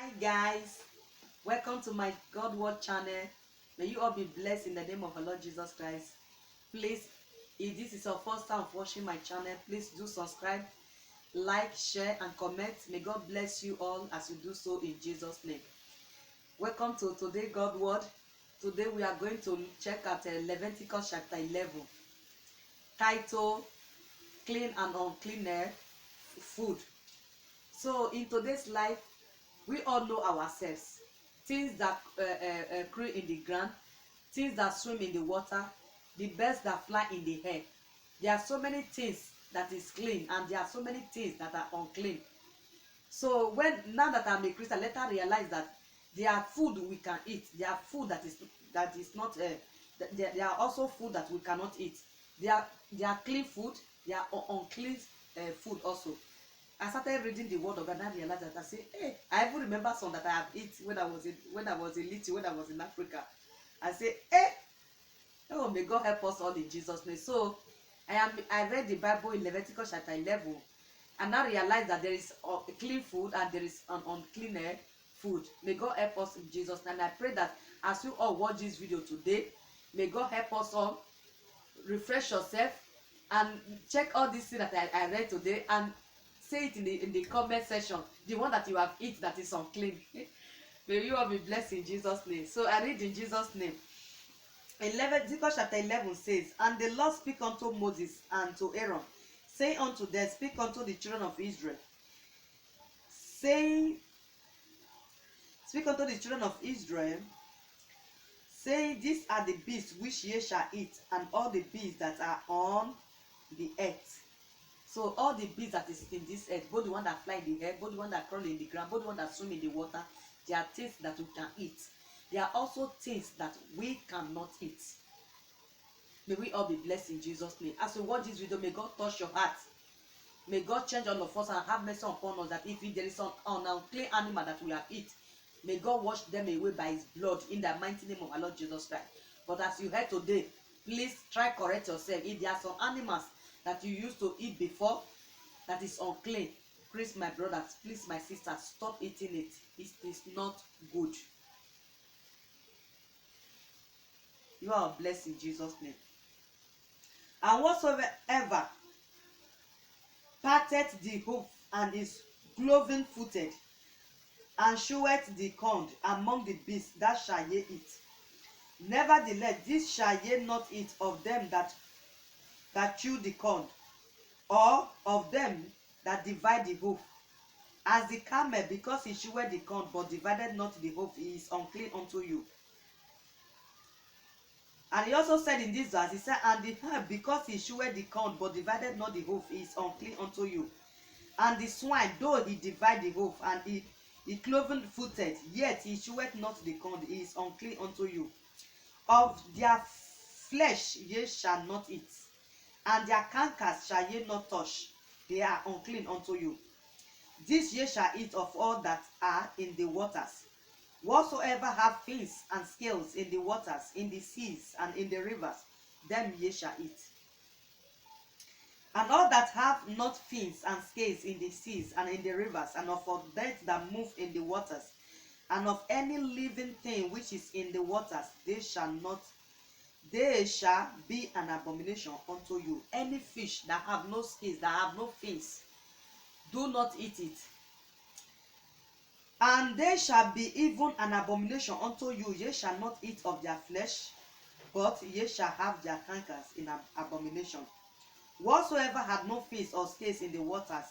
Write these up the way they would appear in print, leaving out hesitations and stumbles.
Hi guys, welcome to my God Word channel. May you all be blessed in the name of our Lord Jesus Christ. Please, if this is your first time of watching my channel, please do subscribe, like, share and comment. May God bless you all as you do so in Jesus' name. Welcome to today God Word. Today we are going to check out Leviticus chapter 11, title Clean and Unclean Food. So in today's life, we all know ourselves. Things that grow in the ground, things that swim in the water, the birds that fly in the air. There are so many things that is clean and there are so many things that are unclean. So now that I'm a Christian, let us realize that there are food we can eat. There are food that is not. There are also food that we cannot eat. There are clean food. There are unclean food also. I started reading the word of God and I realized that I say, hey, I even remember some that I have eaten when I was in Africa. I say, hey, oh, may God help us all in Jesus' name. So I read the Bible in Leviticus chapter 11 and now realize that there is clean food and there is an unclean food. May God help us in Jesus' name. And I pray that as you all watch this video today, may God help us all refresh yourself and check all these things that I read today and say it in the comment section, the one that you have eaten that is unclean. May you all be blessed in Jesus' name. So I read in Jesus' name. Leviticus chapter 11 says, and the Lord speak unto Moses and to Aaron, say unto them, speak unto the children of Israel, saying, speak unto the children of Israel, saying, these are the beasts which ye shall eat, and all the beasts that are on the earth. So all the beasts that is in this earth, both the one that fly in the air, both the one that crawl in the ground, both the one that swim in the water, there are things that we can eat. There are also things that we cannot eat. May we all be blessed in Jesus' name. As we watch this video, may God touch your heart. May God change all of us and have mercy upon us, that if there is an unclean animal that we have eaten, may God wash them away by his blood in the mighty name of our Lord Jesus Christ. But as you heard today, please try correct yourself. If there are some animals that you used to eat before that is unclean, please my brothers, please my sisters, stop eating it. It is not good. You are blessed in Jesus' name. And whatsoever parteth the hoof and is cloven footed, and sheweth the corn among the beasts, that shall ye eat. Nevertheless, this shall ye not eat of them that chew the corn, or of them that divide the hoof. As the camel, because he chewed the corn, but divided not the hoof, he is unclean unto you. And he also said in this verse, he said, and the hare, because he chewed the corn, but divided not the hoof, he is unclean unto you. And the swine, though he divide the hoof, and he cloven footed, yet he chewed not the corn, he is unclean unto you. Of their flesh ye shall not eat, and their carcass shall ye not touch, they are unclean unto you. This ye shall eat of all that are in the waters. Whatsoever have fins and scales in the waters, in the seas, and in the rivers, them ye shall eat. And all that have not fins and scales in the seas and in the rivers, and of all that move in the waters, and of any living thing which is in the waters, they shall be an abomination unto you. Any fish that have no scales, that have no fins, do not eat it. And they shall be even an abomination unto you. Ye shall not eat of their flesh, but ye shall have their carcass in abomination. Whatsoever had no fins or scales in the waters,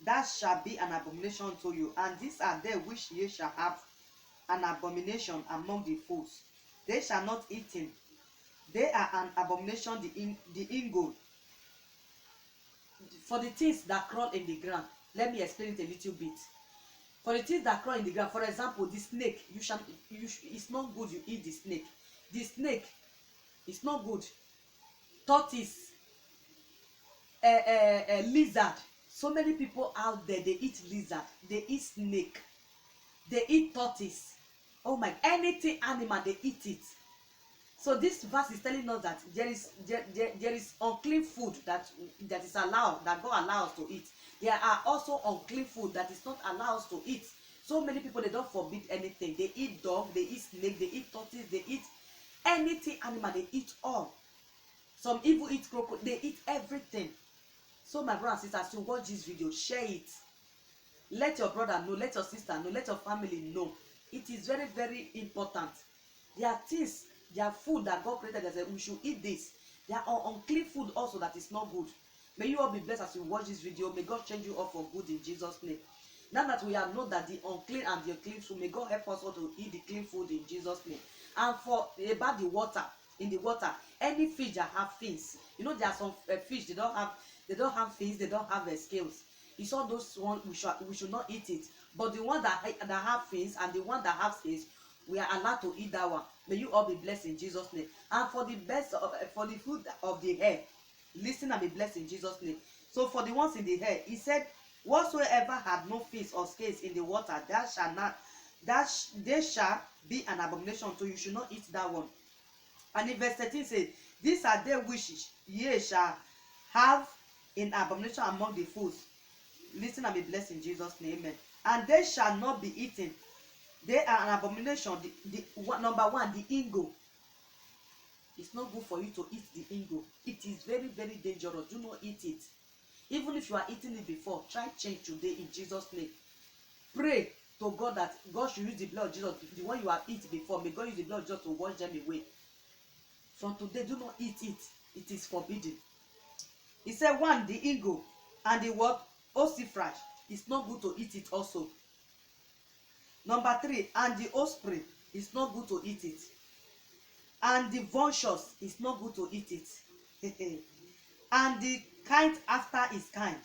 that shall be an abomination unto you. And these are they which ye shall have an abomination among the fools. They shall not eat him. They are an abomination, the ingold. For the things that crawl in the ground, let me explain it a little bit. For the things that crawl in the ground, for example, the snake, it's not good you eat the snake. The snake is not good. Tortoise, lizard. So many people out there, they eat lizard, they eat snake, they eat tortoise. Oh my, anything animal, they eat it. So this verse is telling us that there is unclean food that is allowed, that God allows us to eat. There are also unclean food that is not allowed us to eat. So many people, they don't forbid anything. They eat dog, they eat snake, they eat tortoise, they eat anything animal, they eat all. Some even eat crocodile, they eat everything. So my brother and sister, as you watch this video, share it. Let your brother know, let your sister know, let your family know. It is very, very important. There are things, there are food that God created that said we should eat this. There are unclean food also that is not good. May you all be blessed as you watch this video. May God change you all for good in Jesus' name. Now that we have known that the unclean and the clean food, may God help us all to eat the clean food in Jesus' name. And for about the water, in the water, any fish that have fins, you know there are some fish, they don't have fins, they don't have scales. You saw those ones, we should not eat it. But the one that have fins and the one that have scales, we are allowed to eat that one. May you all be blessed in Jesus' name. And for the best for the food of the hair, listen and be blessed in Jesus' name. So for the ones in the hair, he said, whatsoever had no fins or scales in the water, they shall be an abomination to you. You should not eat that one. And in verse 13 says, these are they which ye shall have in abomination among the fools. Listen and be blessed in Jesus' name. Amen. And they shall not be eaten. They are an abomination. Number one, the ingo. It's not good for you to eat the ingo. It is very, very dangerous. Do not eat it. Even if you are eating it before, try change today in Jesus' name. Pray to God that God should use the blood of Jesus. The one you have eaten before, may God use the blood of Jesus to wash them away. From today, do not eat it. It is forbidden. He said, one, the ingo, and the what? Ossifrage. It's not good to eat it also. Number 3, and the osprey. It's not good to eat it. And the vultures. It's not good to eat it. And the kind after his kind.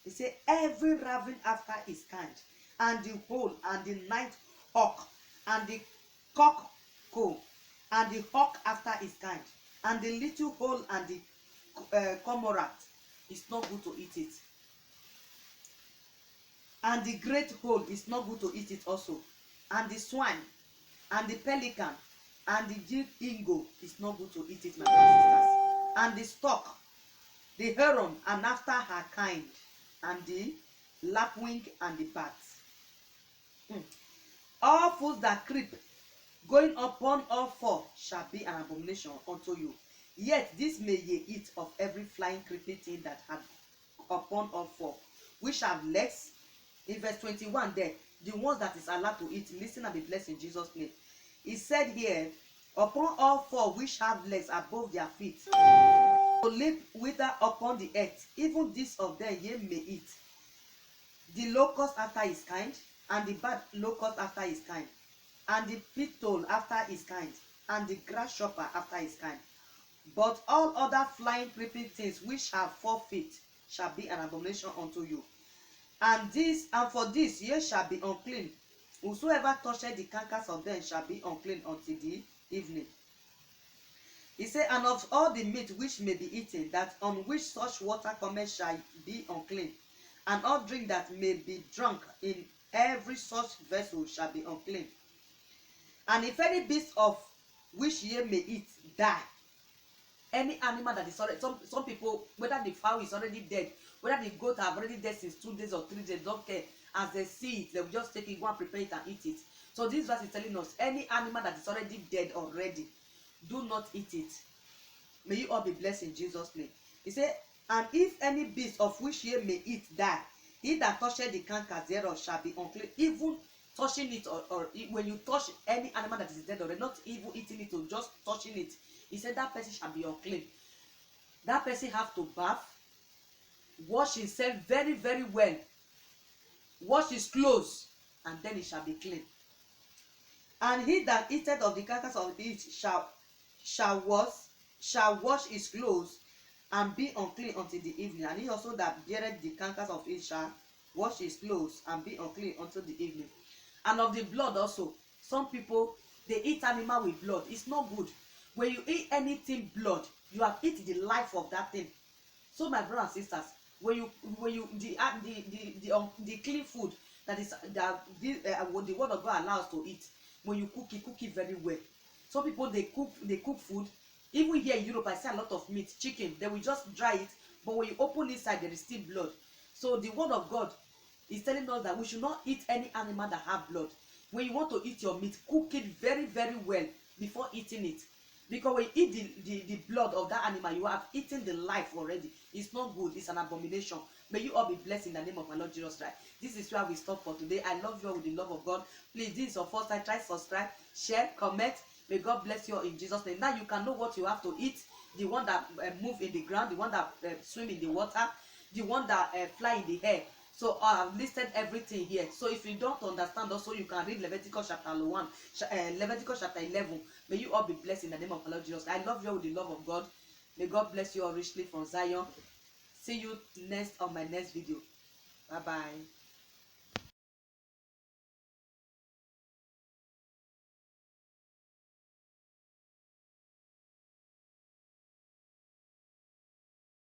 He said, every raven after his kind. And the hole, and the night hawk, and the cock-crow, and the hawk after his kind, and the little hole, and the cormorant. It's not good to eat it. And the great hole is not good to eat it also. And the swine, and the pelican, and the ingo is not good to eat it, my brothers and sisters. And the stork, the heron, and after her kind, and the lapwing, and the bat. All foods that creep, going upon all four, shall be an abomination unto you. Yet this may ye eat of every flying creeping thing that had upon all four, which have legs. In verse 21 there, the ones that is allowed to eat, listen and be blessed in Jesus' name. He said here, upon all four which have legs above their feet, to live wither upon the earth, even this of them ye may eat. The locust after his kind, and the bad locust after his kind, and the pitole after his kind, and the grasshopper after his kind. But all other flying creeping things which have 4 feet shall be an abomination unto you. And for this ye shall be unclean. Whosoever toucheth the carcass of them shall be unclean until the evening. He said, and of all the meat which may be eaten, that on which such water cometh shall be unclean. And all drink that may be drunk in every such vessel shall be unclean. And if any beast of which ye may eat die, any animal that is already, some people, whether the fowl is already dead, whether the goat have already dead since 2 days or 3 days, don't care. As they see it, they will just take it, go and prepare it and eat it. So this verse is telling us, any animal that is already dead already, do not eat it. May you all be blessed in Jesus' name. He said, and if any beast of which ye may eat die, he that toucheth the carcass thereof shall be unclean. Even touching it, or when you touch any animal that is dead already, not even eating it or just touching it, he said that person shall be unclean. That person have to bath, wash himself very, very well, wash his clothes, and then he shall be clean. And he that eateth of the carcass of it shall wash his clothes and be unclean until the evening. And he also that beareth the carcass of it shall wash his clothes and be unclean until the evening. And of the blood also, some people, they eat animal with blood. It's not good. When you eat anything blood, you have eaten the life of that thing. So my brothers and sisters, when you the clean food that is what the word of God allows to eat, when you cook it very well. Some people they cook food. Even here in Europe, I see a lot of meat, chicken. They will just dry it, but when you open inside, there is still blood. So the word of God He's telling us that we should not eat any animal that have blood. When you want to eat your meat, cook it very, very well before eating it. Because when you eat the blood of that animal, you have eaten the life already. It's not good. It's an abomination. May you all be blessed in the name of my Lord Jesus Christ. This is where we stop for today. I love you all with the love of God. Please, this is your first time. Try subscribe, share, comment. May God bless you all in Jesus' name. Now you can know what you have to eat. The one that move in the ground, the one that swim in the water, the one that fly in the air. So I've listed everything here. So if you don't understand, also you can read Leviticus chapter 1, Leviticus chapter 11. May you all be blessed in the name of the Lord Jesus. I love you all with the love of God. May God bless you all richly from Zion. See you next on my next video. Bye bye.